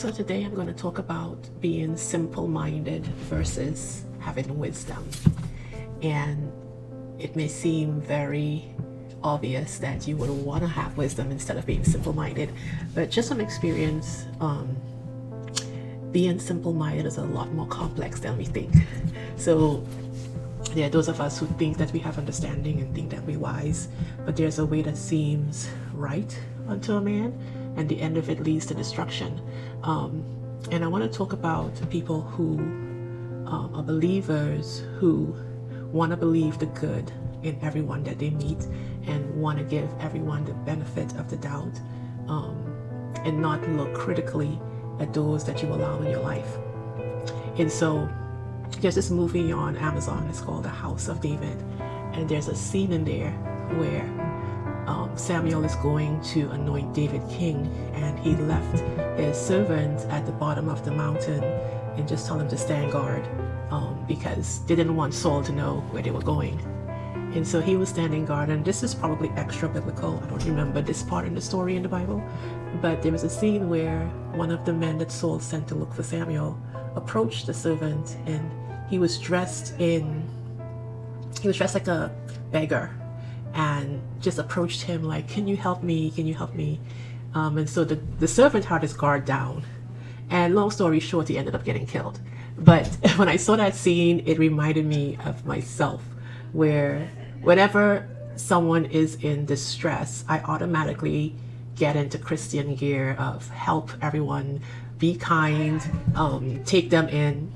So today I'm going to talk about being simple-minded versus having wisdom. And it may seem very obvious that you would want to have wisdom instead of being simple-minded, but just from experience, being simple-minded is a lot more complex than we think. So there are those of us who think that we have understanding and think that we're wise, but there's a way that seems right unto a man, and the end of it leads to destruction. And I want to talk about people who are believers who want to believe the good in everyone that they meet and want to give everyone the benefit of the doubt, and not look critically at those that you allow in your life. And so there's this movie on Amazon, it's called The House of David, and there's a scene in there where Samuel is going to anoint David king, and he left his servant at the bottom of the mountain and just told him to stand guard, because they didn't want Saul to know where they were going. And so he was standing guard, and this is probably extra biblical. I don't remember this part in the story in the Bible, but there was a scene where one of the men that Saul sent to look for Samuel approached the servant, and he was dressed like a beggar, and just approached him like, can you help me, can you help me? And so the servant had his guard down, and long story short, he ended up getting killed. But when I saw that scene, it reminded me of myself, where whenever someone is in distress, I automatically get into Christian gear of help everyone, be kind, take them in.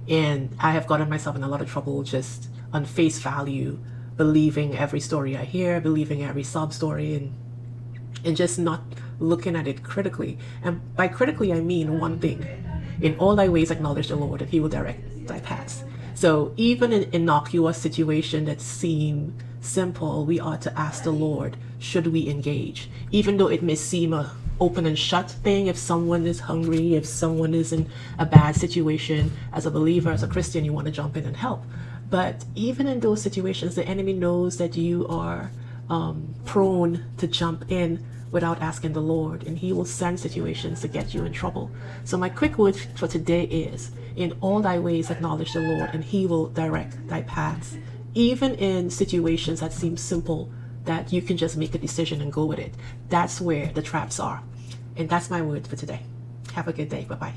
And I have gotten myself in a lot of trouble just on face value, believing every story I hear, believing every sob story, and just not looking at it critically. And by critically, I mean one thing: in all thy ways acknowledge the Lord, and he will direct thy paths. So even in innocuous situations that seem simple, we ought to ask the Lord, should we engage? Even though it may seem a open and shut thing, if someone is hungry, if someone is in a bad situation, as a believer, as a Christian, you want to jump in and help. But even in those situations, the enemy knows that you are prone to jump in without asking the Lord, and he will send situations to get you in trouble. So my quick word for today is, in all thy ways acknowledge the Lord, and he will direct thy paths. Even in situations that seem simple, that you can just make a decision and go with it, that's where the traps are. And that's my word for today. Have a good day. Bye-bye.